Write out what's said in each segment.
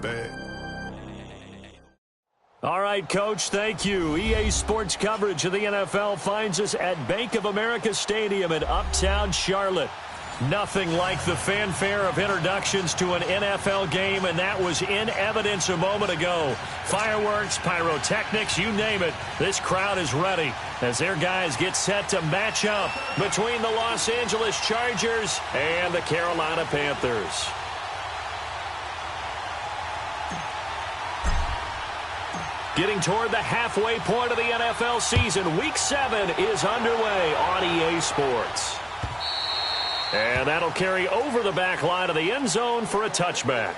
bag. All right, Coach, thank you. EA Sports coverage of the NFL finds us at Bank of America Stadium in Uptown Charlotte. Nothing like the fanfare of introductions to an NFL game, and that was in evidence a moment ago. Fireworks, pyrotechnics, you name it. This crowd is ready as their guys get set to match up between the Los Angeles Chargers and the Carolina Panthers. Getting toward the halfway point of the NFL season, Week 7 is underway on EA Sports. And that'll carry over the back line of the end zone for a touchback.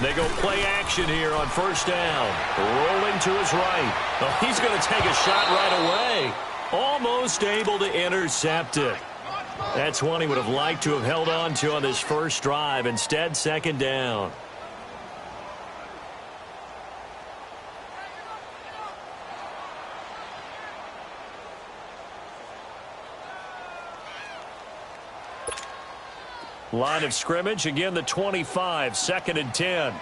They go play action here on first down. Rolling to his right. Oh, he's going to take a shot right away. Almost able to intercept it. That's one he would have liked to have held on to on this first drive. Instead, second down. Line of scrimmage, again the 25, 2nd and 10.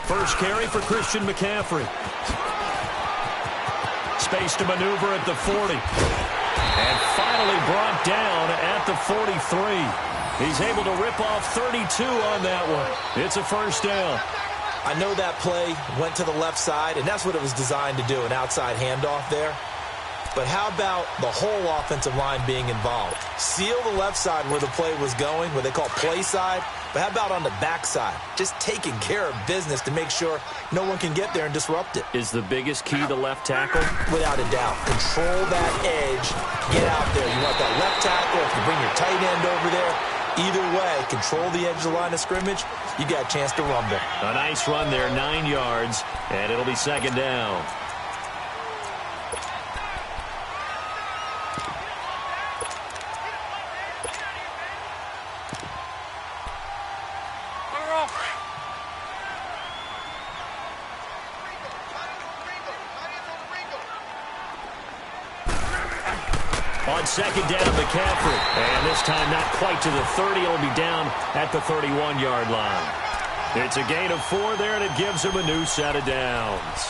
First carry for Christian McCaffrey. Space to maneuver at the 40. And finally brought down at the 43. He's able to rip off 32 on that one. It's a first down. I know that play went to the left side, and that's what it was designed to do, an outside handoff there. But how about the whole offensive line being involved? Seal the left side where the play was going, what they call play side. But how about on the back side? Just taking care of business to make sure no one can get there and disrupt it. Is the biggest key the left tackle? Without a doubt. Control that edge. Get out there. You want that left tackle. If you bring your tight end over there, either way, control the edge of the line of scrimmage, you got a chance to rumble. A nice run there, 9 yards, and it'll be second down. On second down, McCaffrey. And this time not quite to the 30. It'll be down at the 31-yard line. It's a gain of 4 there, and it gives him a new set of downs.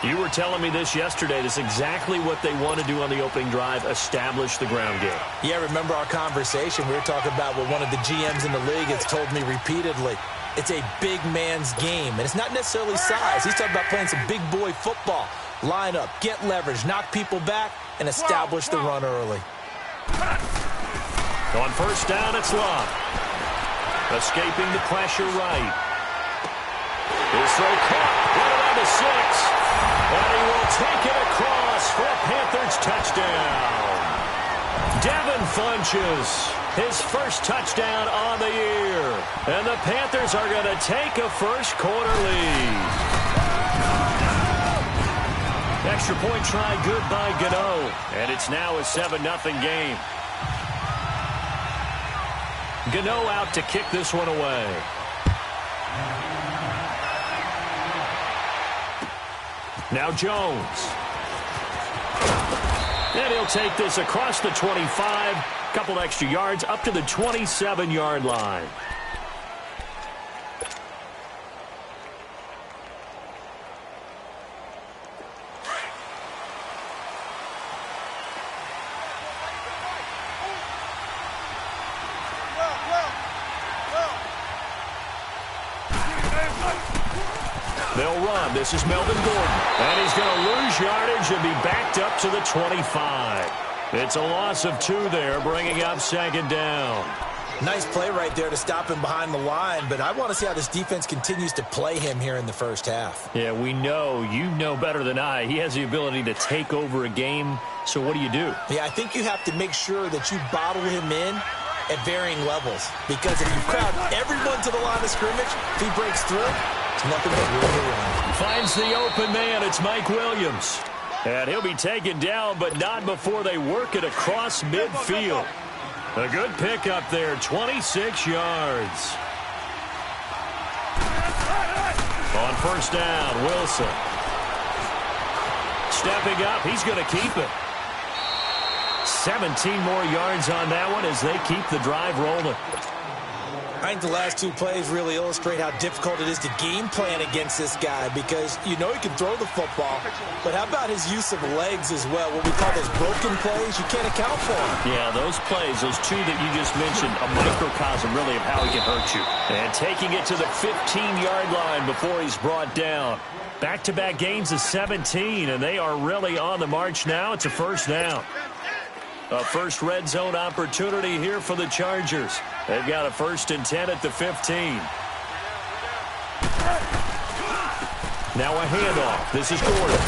You were telling me this yesterday. This is exactly what they want to do on the opening drive, establish the ground game. Yeah, remember our conversation? We were talking about what one of the GMs in the league has told me repeatedly. It's a big man's game, and it's not necessarily size. He's talking about playing some big boy football. Line up, get leverage, knock people back, and establish the run early. On first down, it's Love. Escaping the pressure right. His throw caught right around the 6. And he will take it across for a Panthers touchdown. Devin Funches, his first touchdown on the year. And the Panthers are going to take a first quarter lead. Extra point try good by Gano. And it's now a 7-0 game. Gano out to kick this one away. Now Jones. And he'll take this across the 25. Couple extra yards up to the 27-yard line. They'll run. This is Melvin Gordon. And he's going to lose yardage and be backed up to the 25. It's a loss of 2 there, bringing up second down. Nice play right there to stop him behind the line, but I want to see how this defense continues to play him here in the first half. Yeah, we know. You know better than I. He has the ability to take over a game, so what do you do? Yeah, I think you have to make sure that you bottle him in at varying levels, because if you crowd everyone to the line of scrimmage, if he breaks through, it's nothing but room to run. Finds the open man. It's Mike Williams. And he'll be taken down, but not before they work it across midfield. A good pickup there, 26 yards. On first down, Wilson. Stepping up, he's going to keep it. 17 more yards on that one as they keep the drive rolling. I think the last two plays really illustrate how difficult it is to game plan against this guy, because you know he can throw the football, but how about his use of legs as well? What we call those broken plays, you can't account for them. Yeah, those plays, those two that you just mentioned, a microcosm really of how he can hurt you. And taking it to the 15-yard line before he's brought down. Back-to-back gains of 17, and they are really on the march now. It's a first down. A first red zone opportunity here for the Chargers. They've got a 1st and 10 at the 15. Now a handoff. This is Gordon.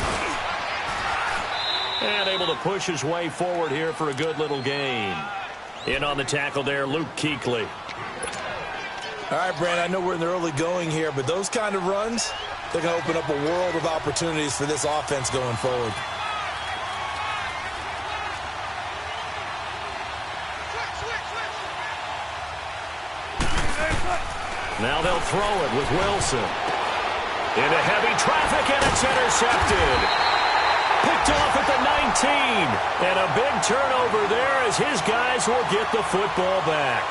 And able to push his way forward here for a good little gain. In on the tackle there, Luke Kuechly. All right, Brand, I know we're in the early going here, but those kind of runs, they're going to open up a world of opportunities for this offense going forward. Now they'll throw it with Wilson. Into heavy traffic, and it's intercepted. Picked off at the 19. And a big turnover there as his guys will get the football back.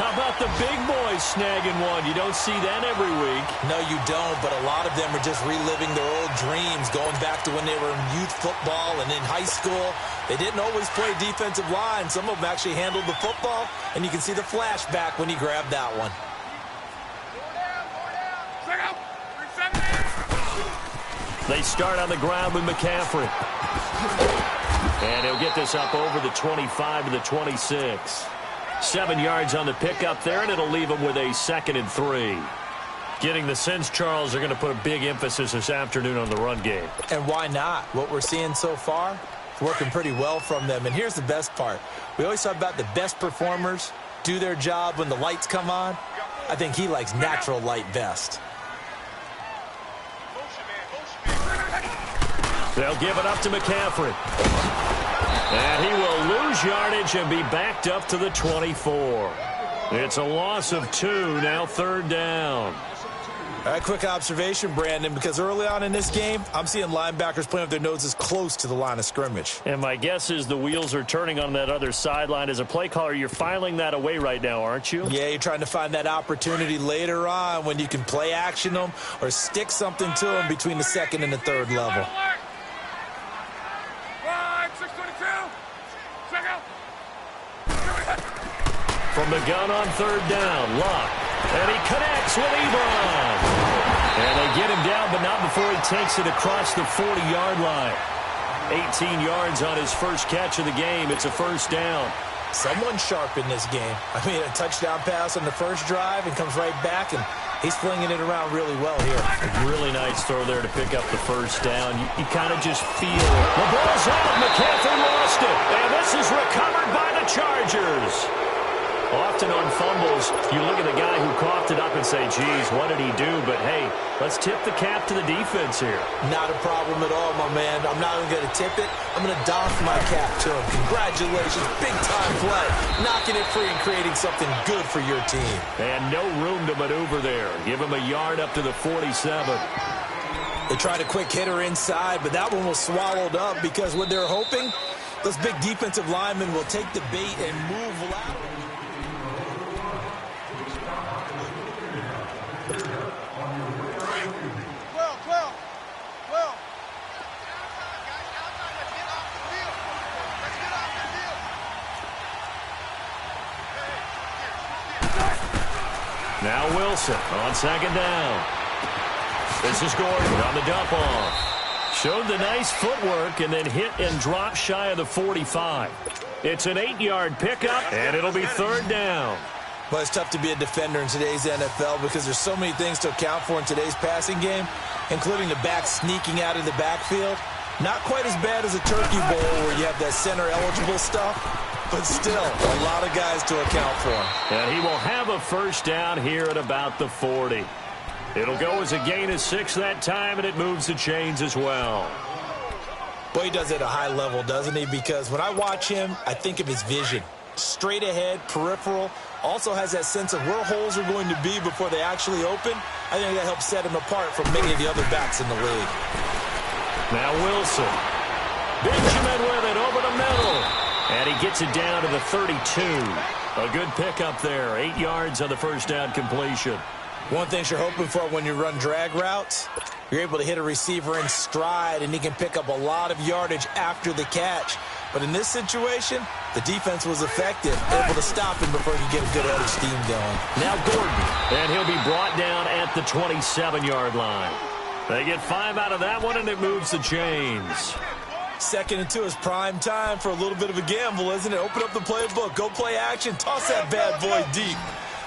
How about the big boys snagging one? You don't see that every week. No, you don't, but a lot of them are just reliving their old dreams, going back to when they were in youth football and in high school. They didn't always play defensive line. Some of them actually handled the football, and you can see the flashback when he grabbed that one. They start on the ground with McCaffrey. And he'll get this up over the 25 to the 26. 7 yards on the pickup there, and it'll leave him with a 2nd and 3. Getting the sense, Charles, are going to put a big emphasis this afternoon on the run game. And why not? What we're seeing so far, working pretty well from them. And here's the best part. We always talk about the best performers do their job when the lights come on. I think he likes natural light best. They'll give it up to McCaffrey. And he will lose yardage and be backed up to the 24. It's a loss of 2, now 3rd down. All right, quick observation, Brandon, because early on in this game, I'm seeing linebackers playing with their noses close to the line of scrimmage. And my guess is the wheels are turning on that other sideline. As a play caller, you're filing that away right now, aren't you? Yeah, you're trying to find that opportunity later on when you can play action them or stick something to them between the 2nd and the 3rd level. From the gun on 3rd down, Locke. And he connects with Ebron. And they get him down, but not before he takes it across the 40-yard line. 18 yards on his first catch of the game. It's a 1st down. Someone sharp in this game. I mean, a touchdown pass on the first drive and comes right back, and he's flinging it around really well here. A really nice throw there to pick up the 1st down. You kind of just feel it. The ball's out. McCaffrey lost it. And this is recovered by the Chargers. Often on fumbles, you look at the guy who coughed it up and say, geez, what did he do? But, hey, let's tip the cap to the defense here. Not a problem at all, my man. I'm not even going to tip it. I'm going to doff my cap to him. Congratulations. Big-time play. Knocking it free and creating something good for your team. And no room to maneuver there. Give him a yard up to the 47. They tried a quick hitter inside, but that one was swallowed up because what they're hoping, those big defensive linemen will take the bait and move loud. Now Wilson on 2nd down. This is Gordon on the dump off. Showed the nice footwork and then hit and dropped shy of the 45. It's an 8-yard pickup, and it'll be third down. Well, it's tough to be a defender in today's NFL because there's so many things to account for in today's passing game, including the back sneaking out of the backfield. Not quite as bad as a turkey bowl where you have that center-eligible stuff, but still a lot of guys to account for. And he will have a first down here at about the 40. It'll go as a gain of 6 that time, and it moves the chains as well. Boy, he does it at a high level, doesn't he? Because when I watch him, I think of his vision. Straight ahead, peripheral, also has that sense of where holes are going to be before they actually open. I think that helps set him apart from many of the other backs in the league. Now Wilson. Benjamin with it over the middle. And he gets it down to the 32. A good pickup there. 8 yards on the first down completion. One thing you're hoping for when you run drag routes, you're able to hit a receiver in stride, and he can pick up a lot of yardage after the catch. But in this situation, the defense was effective, able to stop him before he could get a good head of steam going. Now Gordon, and he'll be brought down at the 27-yard line. They get 5 out of that one, and it moves the chains. 2nd and 2 is prime time for a little bit of a gamble, isn't it? Open up the playbook, go play action, toss that bad boy deep.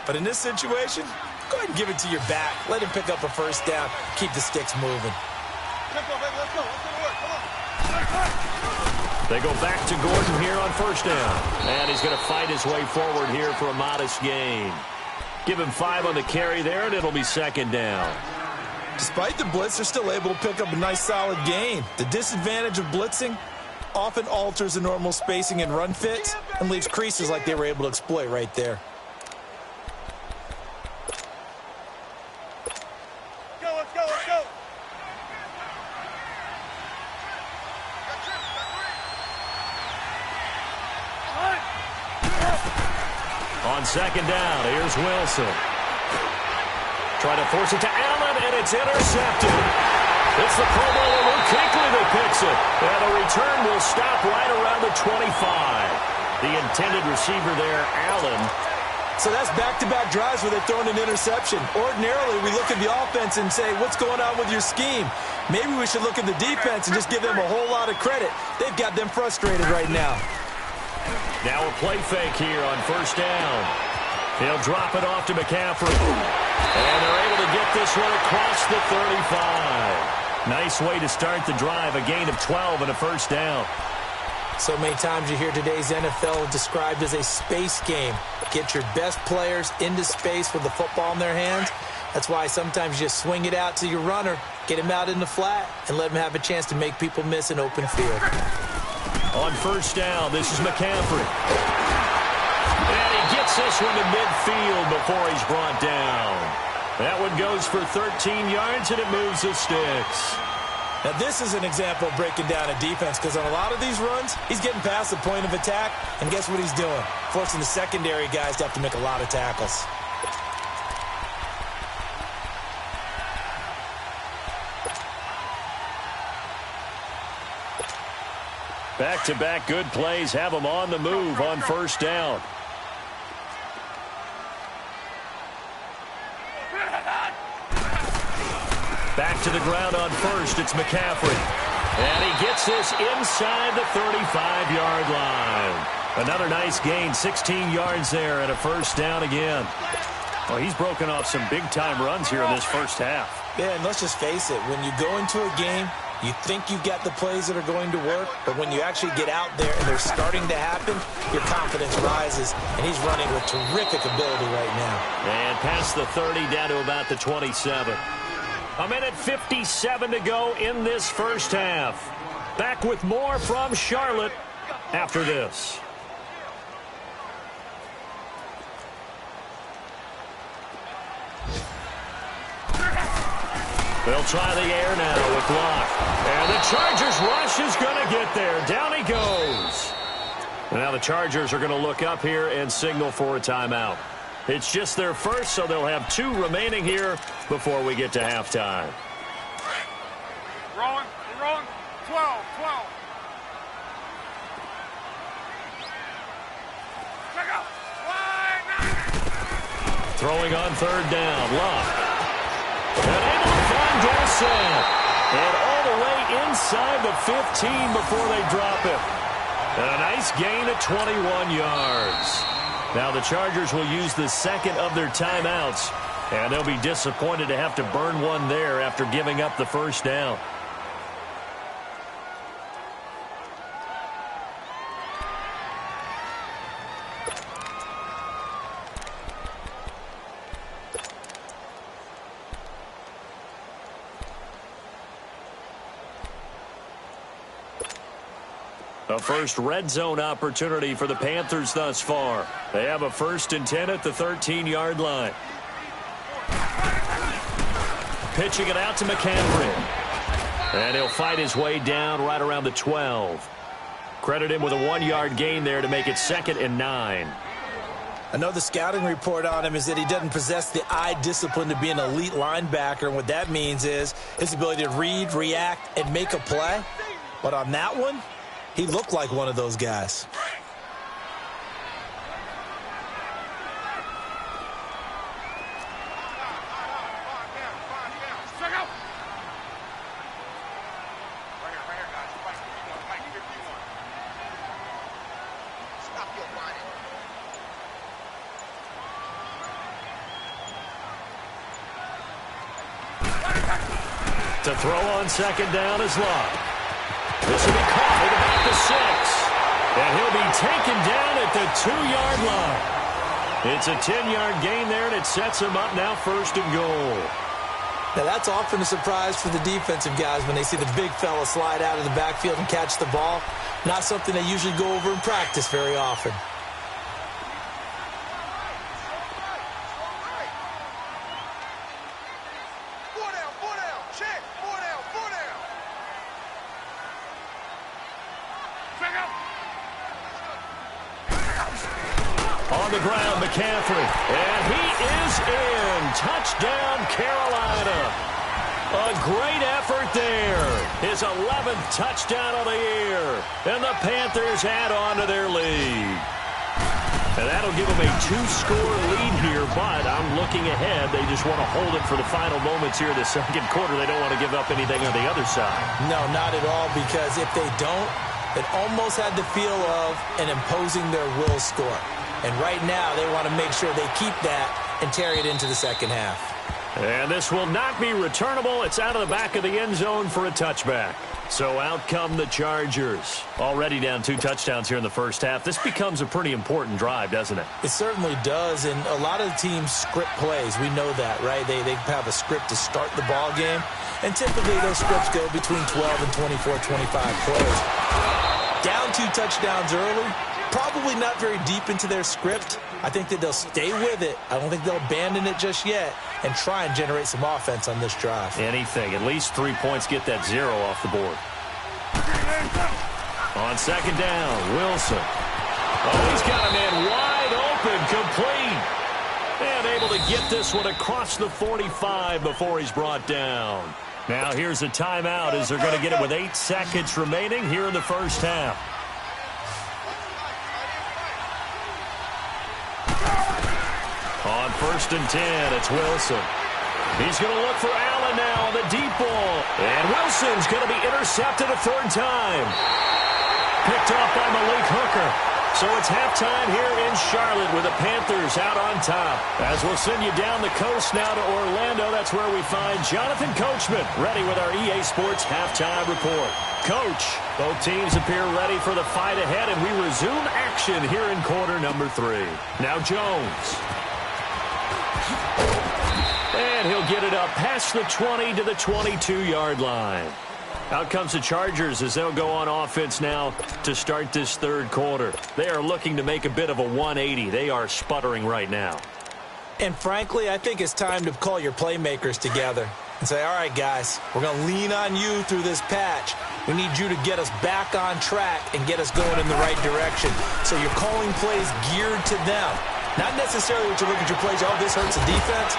But in this situation, go ahead and give it to your back. Let him pick up a first down. Keep the sticks moving. Let's go, baby. Let's go. Let's go to work. Come on. They go back to Gordon here on first down. And he's going to fight his way forward here for a modest gain. Give him 5 on the carry there, and it'll be 2nd down. Despite the blitz, they're still able to pick up a nice solid gain. The disadvantage of blitzing often alters the normal spacing and run fits and leaves creases like they were able to exploit right there. Let's go. Let's go. On 2nd down, here's Wilson. Trying to force it to Allen, and it's intercepted. It's the Pro Bowler Luke Kuechly that picks it. And the return will stop right around the 25. The intended receiver there, Allen. So that's back-to-back drives where they're throwing an interception. Ordinarily, we look at the offense and say, what's going on with your scheme? Maybe we should look at the defense and just give them a whole lot of credit. They've got them frustrated right now. Now a play fake here on first down. He'll drop it off to McCaffrey. And they're able to get this one across the 35. Nice way to start the drive. A gain of 12 and a first down. So many times you hear today's NFL described as a space game. Get your best players into space with the football in their hands. That's why sometimes you just swing it out to your runner, get him out in the flat, and let him have a chance to make people miss an open field. On first down, this is McCaffrey. And he gets this one to midfield before he's brought down. That one goes for 13 yards, and it moves the sticks. Now, this is an example of breaking down a defense because on a lot of these runs, he's getting past the point of attack, and guess what he's doing? Forcing the secondary guys to have to make a lot of tackles. Back-to-back good plays have them on the move on first down. Back to the ground on first. It's McCaffrey. And he gets this inside the 35-yard line. Another nice gain, 16 yards there and a first down again. Well, he's broken off some big-time runs here in this first half. Yeah, and let's just face it. When you go into a game, you think you've got the plays that are going to work, but when you actually get out there and they're starting to happen, your confidence rises, and he's running with terrific ability right now. And past the 30 down to about the 27. A minute 57 to go in this first half. Back with more from Charlotte after this. They'll try the air now with Locke. And the Chargers rush is going to get there. Down he goes. And now the Chargers are going to look up here and signal for a timeout. It's just their first, so they'll have 2 remaining here before we get to halftime. Rolling. 12. Check out. Throwing on third down. Locke. And able to find Dorsett. And all the way inside the 15 before they drop it. And a nice gain of 21 yards. Now the Chargers will use the second of their timeouts, and they'll be disappointed to have to burn one there after giving up the first down. A first red zone opportunity for the Panthers thus far. They have a 1st and 10 at the 13-yard line. Pitching it out to McCaffrey. And he'll fight his way down right around the 12. Credit him with a 1-yard gain there to make it 2nd and 9. I know the scouting report on him is that he doesn't possess the eye discipline to be an elite linebacker. And what that means is his ability to read, react, and make a play. But on that one, he looked like one of those guys. To throw on 2nd down is Locke. This will be caught at about the 6. And he'll be taken down at the 2-yard line. It's a 10-yard gain there, and it sets him up now 1st and goal. Now, that's often a surprise for the defensive guys when they see the big fella slide out of the backfield and catch the ball. Not something they usually go over in practice very often. On the ground, McCaffrey. And he is in. Touchdown, Carolina. A great effort there. His 11th touchdown of the year. And the Panthers add on to their lead. And that'll give them a 2-score lead here, but I'm looking ahead. They just want to hold it for the final moments here in the 2nd quarter. They don't want to give up anything on the other side. No, not at all, because if they don't, it almost had the feel of an imposing their will score. And right now, they want to make sure they keep that and carry it into the 2nd half. And this will not be returnable. It's out of the back of the end zone for a touchback. So out come the Chargers. Already down 2 touchdowns here in the 1st half. This becomes a pretty important drive, doesn't it? It certainly does, and a lot of the teams script plays. We know that, right? They have a script to start the ball game, and typically those scripts go between 12 and 24, 25 plays. Down 2 touchdowns early, probably not very deep into their script. I think that they'll stay with it. I don't think they'll abandon it just yet and try and generate some offense on this drive. Anything. At least 3 points, get that 0 off the board. On 2nd down, Wilson. Oh, he's got a man wide open, complete. And able to get this one across the 45 before he's brought down. Now here's a timeout as they're going to get it with 8 seconds remaining here in the 1st half. On 1st and 10, it's Wilson. He's going to look for Allen now on the deep ball. And Wilson's going to be intercepted a 3rd time. Picked off by Malik Hooker. So it's halftime here in Charlotte with the Panthers out on top. As we'll send you down the coast now to Orlando, that's where we find Jonathan Coachman ready with our EA Sports halftime report. Coach, both teams appear ready for the fight ahead, and we resume action here in quarter number 3. Now Jones. And he'll get it up past the 20 to the 22-yard line. Out comes the Chargers as they'll go on offense now to start this 3rd quarter. They are looking to make a bit of a 180. They are sputtering right now. And frankly, I think it's time to call your playmakers together and say, all right, guys, we're going to lean on you through this patch. We need you to get us back on track and get us going in the right direction. So you're calling plays geared to them. Not necessarily what you look at your plays, oh, this hurts the defense.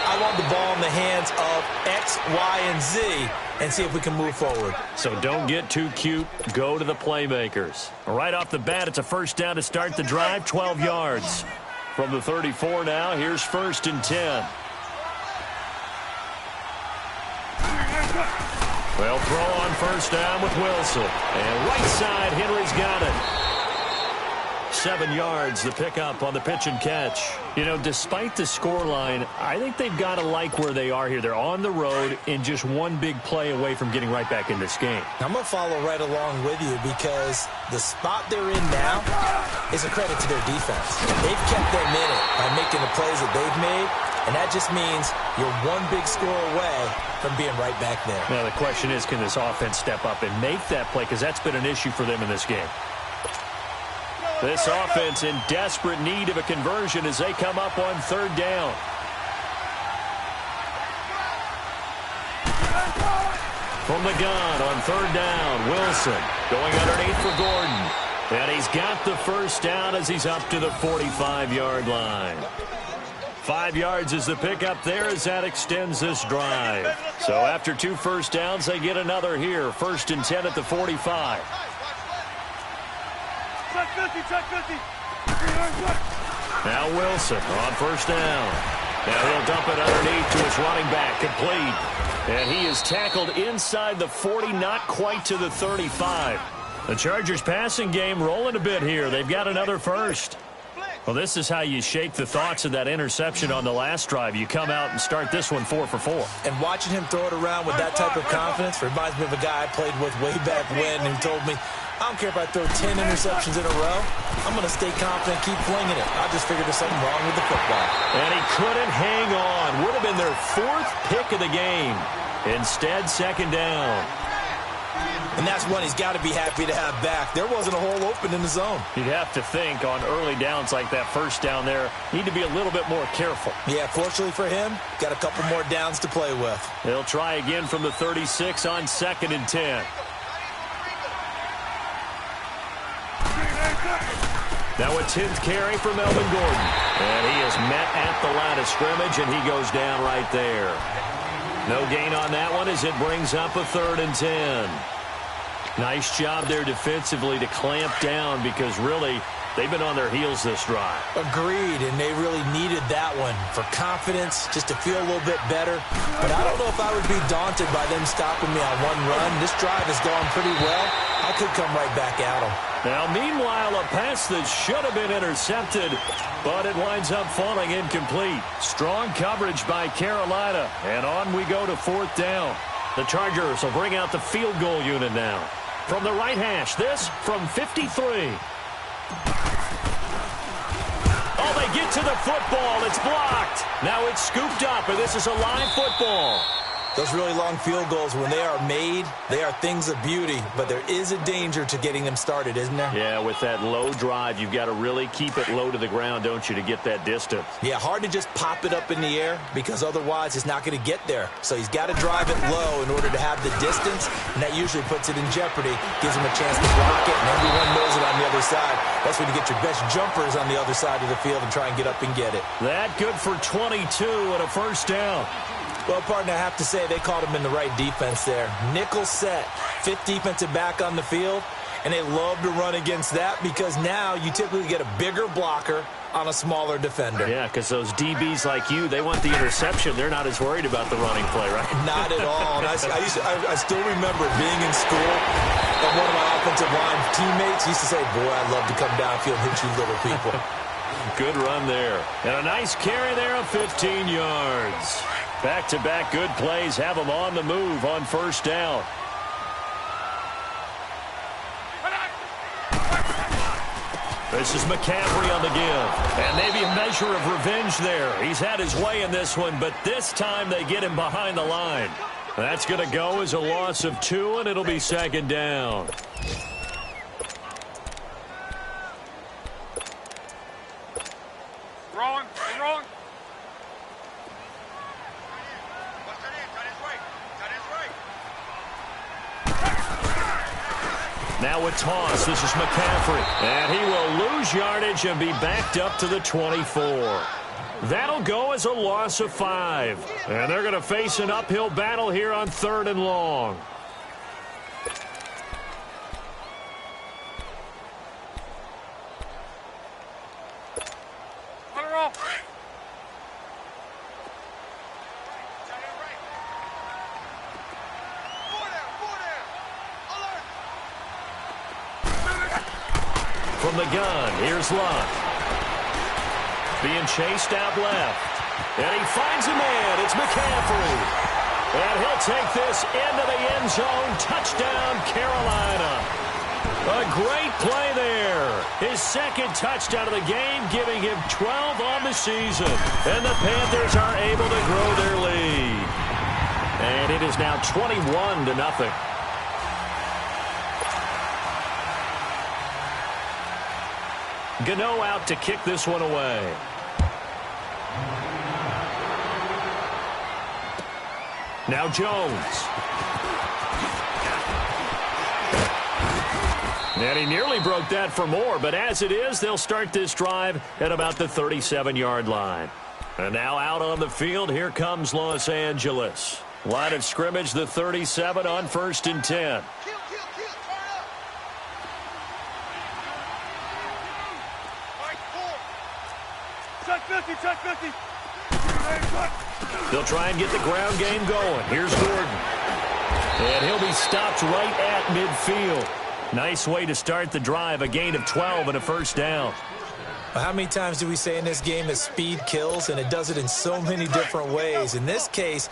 I want the ball in the hands of X, Y, and Z and see if we can move forward. So don't get too cute. Go to the playmakers. Right off the bat, it's a 1st down to start the drive, 12 yards. From the 34 now, here's 1st and 10. They'll throw on first down with Wilson. And right side, Henry's got it. 7 yards, the pickup on the pitch and catch. You know, despite the scoreline, I think they've got to like where they are here. They're on the road and just one big play away from getting right back in this game. I'm going to follow right along with you because the spot they're in now is a credit to their defense. They've kept them in it by making the plays that they've made, and that just means you're one big score away from being right back there. Now, the question is, can this offense step up and make that play? Because that's been an issue for them in this game. This offense in desperate need of a conversion as they come up on third down. From the gun on third down, Wilson going underneath for Gordon. And he's got the first down as he's up to the 45-yard line. 5 yards is the pickup there as that extends this drive. So after 2 first downs, they get another here. 1st and 10 at the 45. Now Wilson on first down. Now he'll dump it underneath to his running back, complete. And he is tackled inside the 40, not quite to the 35. The Chargers passing game rolling a bit here. They've got another first. Well, this is how you shake the thoughts of that interception on the last drive. You come out and start this one 4 for 4. And watching him throw it around with that type of confidence reminds me of a guy I played with way back when who told me, I don't care if I throw 10 interceptions in a row. I'm going to stay confident, keep flinging it. I just figured there's something wrong with the football. And he couldn't hang on. Would have been their 4th pick of the game. Instead, 2nd down. And that's one he's got to be happy to have back. There wasn't a hole open in the zone. You'd have to think on early downs like that first down there, need to be a little bit more careful. Yeah, fortunately for him, got a couple more downs to play with. They'll try again from the 36 on 2nd and 10. Now a 10th carry for Melvin Gordon. And he is met at the line of scrimmage, and he goes down right there. No gain on that one as it brings up a 3rd and 10. Nice job there defensively to clamp down because really they've been on their heels this drive. Agreed, and they really needed that one for confidence, just to feel a little bit better. But I don't know if I would be daunted by them stopping me on one run. This drive has gone pretty well. I could come right back at them. Now, meanwhile, a pass that should have been intercepted, but it winds up falling incomplete. Strong coverage by Carolina, and on we go to 4th down. The Chargers will bring out the field goal unit now. From the right hash, this from 53. Oh, they get to the football. It's blocked. Now it's scooped up, and this is a live football. Those really long field goals, when they are made, they are things of beauty. But there is a danger to getting them started, isn't there? Yeah, with that low drive, you've got to really keep it low to the ground, don't you, to get that distance. Yeah, hard to just pop it up in the air because otherwise it's not going to get there. So he's got to drive it low in order to have the distance, and that usually puts it in jeopardy, gives him a chance to block it, and everyone knows it on the other side. That's when you get your best jumpers on the other side of the field and try and get up and get it. That good for 22 and a first down. Well, partner, I have to say they caught him in the right defense there. Nickel set, 5th defensive back on the field, and they love to run against that because now you typically get a bigger blocker on a smaller defender. Yeah, because those DBs like you, they want the interception. They're not as worried about the running play, right? Not at all. And I still remember being in school, and one of my offensive line teammates used to say, boy, I'd love to come downfield and hit you little people. Good run there. And a nice carry there of 15 yards. Back-to-back good plays have them on the move on first down. This is McCaffrey on the give. And maybe a measure of revenge there. He's had his way in this one, but this time they get him behind the line. That's going to go as a loss of 2, and it'll be 2nd down. Wrong. Now a toss. This is McCaffrey. And he will lose yardage and be backed up to the 24. That'll go as a loss of 5. And they're going to face an uphill battle here on 3rd and long. From the gun, here's Luck. Being chased out left. And he finds a man. It's McCaffrey. And he'll take this into the end zone. Touchdown, Carolina. A great play there. His second touchdown of the game, giving him 12 on the season. And the Panthers are able to grow their lead. And it is now 21-0. Gano out to kick this one away. Now Jones. And he nearly broke that for more, but as it is, they'll start this drive at about the 37-yard line. And now out on the field, here comes Los Angeles. Line of scrimmage, the 37 on 1st and 10. Turn up. Check 50, check 50. They'll try and get the ground game going. Here's Gordon. And he'll be stopped right at midfield. Nice way to start the drive, a gain of 12 and a first down. Well, how many times do we say in this game that speed kills, and it does it in so many different ways? In this case,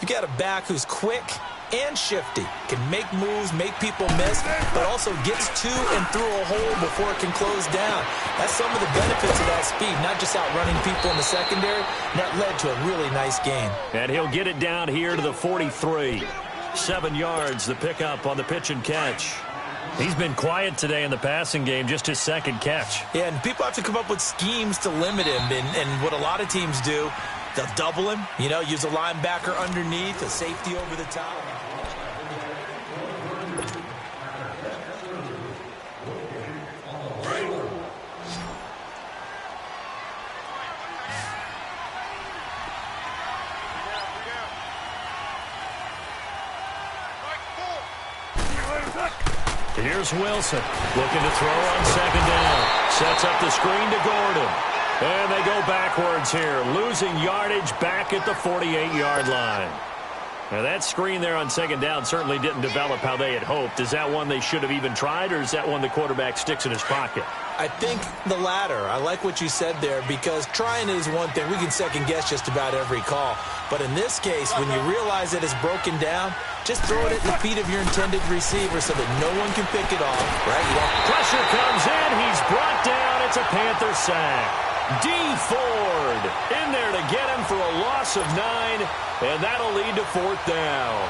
you got a back who's quick and shifty, can make moves, make people miss, but also gets to and through a hole before it can close down. That's some of the benefits of that speed, not just outrunning people in the secondary. That led to a really nice gain. And he'll get it down here to the 43. 7 yards, the pickup on the pitch and catch. He's been quiet today in the passing game, just his second catch. Yeah, and people have to come up with schemes to limit him, and what a lot of teams do, they'll double him, use a linebacker underneath, a safety over the top. Here's Wilson looking to throw on second down. Sets up the screen to Gordon. And they go backwards here, losing yardage back at the 48-yard line. Now that screen there on second down certainly didn't develop how they had hoped. Is that one they should have even tried, or is that one the quarterback sticks in his pocket? I think the latter. I like what you said there, because trying is one thing. We can second-guess just about every call. But in this case, when you realize that it's broken down, just throw it at the feet of your intended receiver so that no one can pick it off, right? Pressure comes in. He's brought down. It's a Panther sack. D. Ford in there to get him for a loss of 9, and that'll lead to 4th down.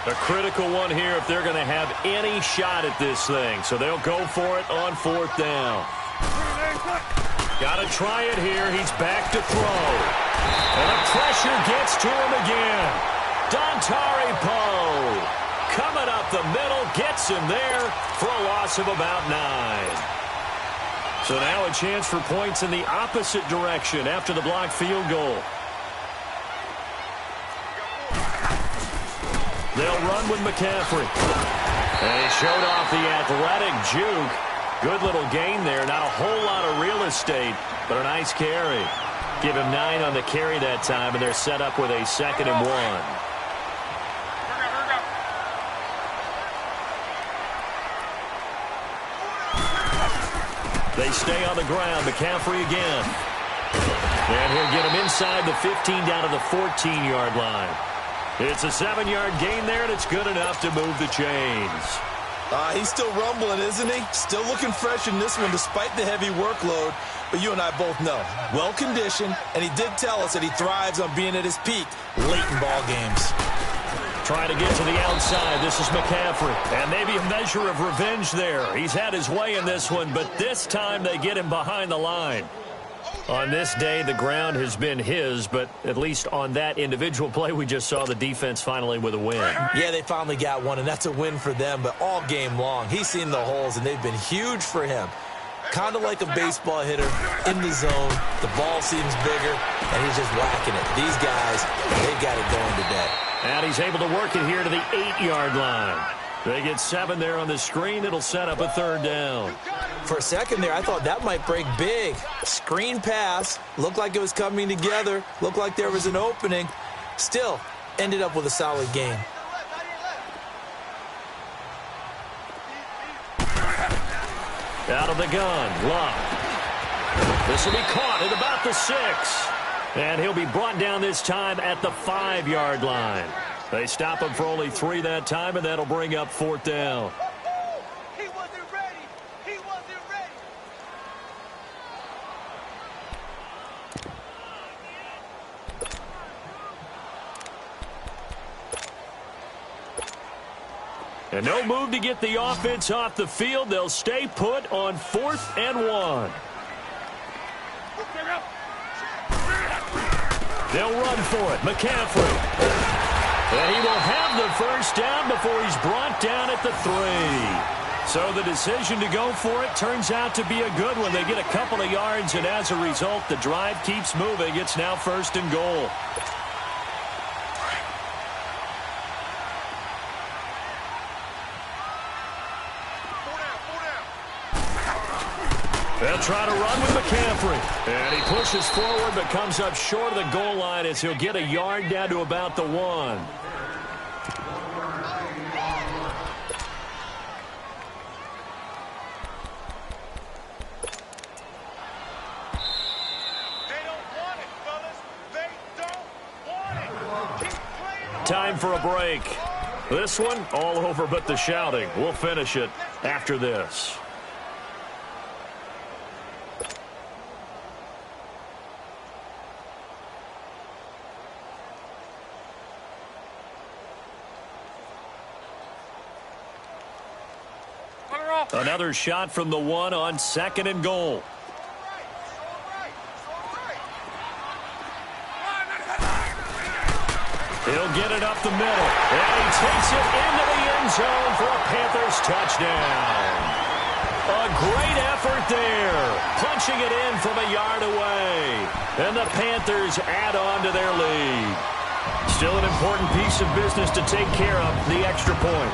A critical one here if they're going to have any shot at this thing. So they'll go for it on 4th down. Got to try it here. He's back to throw. And the pressure gets to him again. Dontari Poe coming up the middle, gets him there for a loss of about 9. So now a chance for points in the opposite direction after the blocked field goal. They'll run with McCaffrey. And he showed off the athletic juke. Good little gain there. Not a whole lot of real estate, but a nice carry. Give him 9 on the carry that time, and they're set up with a 2nd and 1. They stay on the ground. McCaffrey again. And he'll get him inside the 15 down to the 14-yard line. It's a 7-yard gain there, and it's good enough to move the chains. He's still rumbling, isn't he? Still looking fresh in this one despite the heavy workload. But you and I both know, well-conditioned, and he did tell us that he thrives on being at his peak late in ball games. Trying to get to the outside. This is McCaffrey. And maybe a measure of revenge there. He's had his way in this one, but this time they get him behind the line. On this day, the ground has been his, but at least on that individual play, we just saw the defense finally with a win. Yeah, they finally got one, and that's a win for them, but all game long, he's seen the holes, and they've been huge for him. Kind of like a baseball hitter in the zone. The ball seems bigger, and he's just whacking it. These guys, they've got it going today. And he's able to work it here to the 8-yard line. They get 7 there on the screen. It'll set up a 3rd down. For a second there, I thought that might break big. Screen pass. Looked like it was coming together. Looked like there was an opening. Still, ended up with a solid game. Out of the gun, Love. This will be caught at about the 6. And he'll be brought down this time at the 5-yard line. They stop him for only 3 that time, and that'll bring up 4th down. He wasn't ready. He wasn't ready. And no move to get the offense off the field. They'll stay put on 4th and 1. They'll run for it. McCaffrey. And he will have the first down before he's brought down at the 3. So the decision to go for it turns out to be a good one. They get a couple of yards, and as a result, the drive keeps moving. It's now 1st and goal. They'll try to run with McCaffrey. And he pushes forward but comes up short of the goal line as he'll get a yard down to about the 1. They don't want it, fellas. They don't want it. Keep playing. Time for a break. This one all over but the shouting. We'll finish it after this. Another shot from the 1 on 2nd and goal. He'll get it up the middle. And he takes it into the end zone for a Panthers touchdown. A great effort there. Punching it in from a yard away. And the Panthers add on to their lead. Still an important piece of business to take care of, the extra point.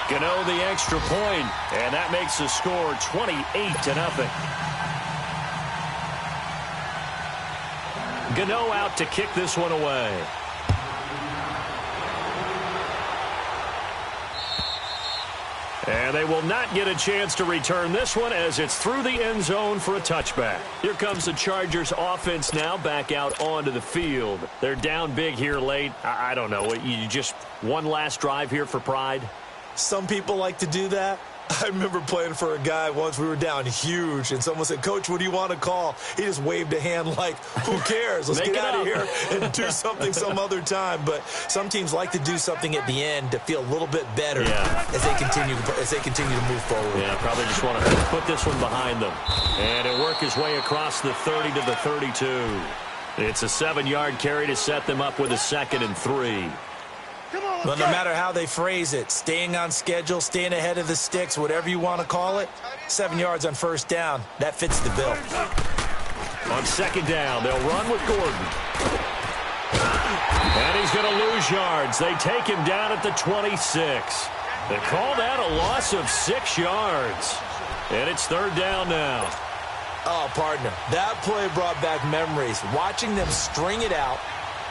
Gano the extra point, and that makes the score 28-0. Gano out to kick this one away. And they will not get a chance to return this one as it's through the end zone for a touchback. Here comes the Chargers offense now back out onto the field. They're down big here late. I don't know. You just one last drive here for pride? Some people like to do that. I remember playing for a guy once. We were down huge, and someone said, "Coach, what do you want to call?" He just waved a hand like, who cares? Let's get out of here and do something some other time. But some teams like to do something at the end to feel a little bit better as they continue to move forward. Yeah, probably just want to put this one behind them. And he'll work his way across the 30 to the 32. It's a 7-yard carry to set them up with a 2nd and 3. Well, no matter how they phrase it, staying on schedule, staying ahead of the sticks, whatever you want to call it, 7 yards on 1st down, that fits the bill. On 2nd down, they'll run with Gordon. And he's going to lose yards. They take him down at the 26. They call that a loss of 6 yards. And it's 3rd down now. Oh, partner, that play brought back memories. Watching them string it out,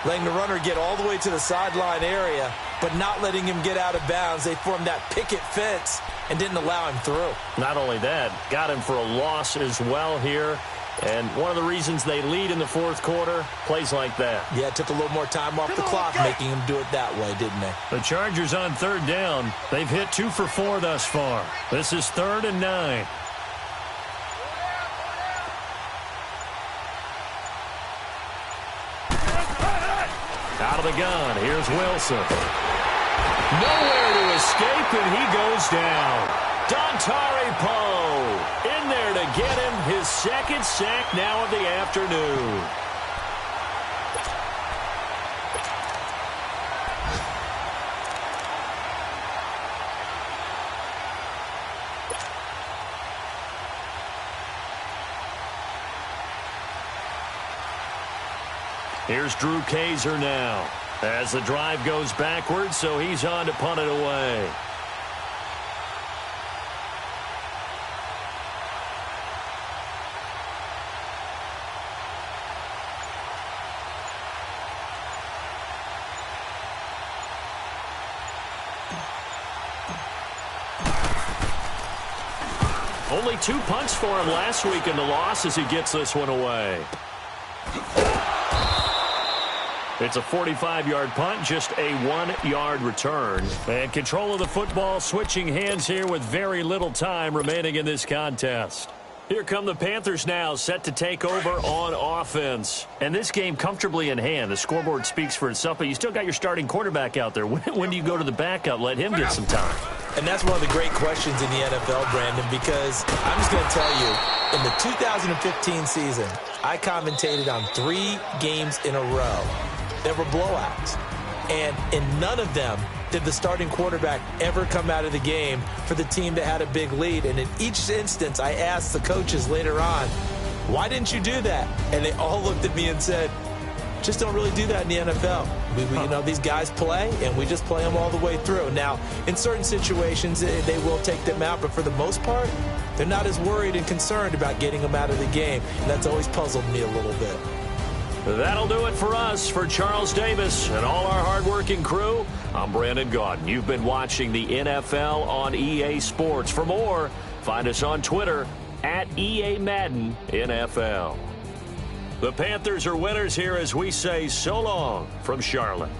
letting the runner get all the way to the sideline area, but not letting him get out of bounds. They formed that picket fence and didn't allow him through. Not only that, got him for a loss as well here. And one of the reasons they lead in the 4th quarter, plays like that. Yeah, it took a little more time off the clock, making him do it that way, didn't they? The Chargers on 3rd down. They've hit 2 for 4 thus far. This is 3rd and 9. Out of the gun, here's Wilson. Nowhere to escape, and he goes down. Dontari Poe in there to get him his 2nd sack now of the afternoon. Here's Drew Kaiser now as the drive goes backwards, so he's on to punt it away. Only 2 punts for him last week in the loss as he gets this one away. It's a 45-yard punt, just a 1-yard return. And control of the football switching hands here with very little time remaining in this contest. Here come the Panthers now, set to take over on offense. And this game comfortably in hand. The scoreboard speaks for itself, but you still got your starting quarterback out there. When do you go to the backup? Let him get some time. And that's one of the great questions in the NFL, Brandon, because I'm just going to tell you, in the 2015 season, I commentated on 3 games in a row. There were blowouts. And in none of them did the starting quarterback ever come out of the game for the team that had a big lead. And in each instance, I asked the coaches later on, why didn't you do that? And they all looked at me and said, just don't really do that in the NFL. You know, these guys play, and we just play them all the way through. Now, in certain situations, they will take them out, but for the most part, they're not as worried and concerned about getting them out of the game. And that's always puzzled me a little bit. That'll do it for us. For Charles Davis and all our hardworking crew, I'm Brandon Gaudin. You've been watching the NFL on EA Sports. For more, find us on Twitter at EA Madden NFL. The Panthers are winners here as we say so long from Charlotte.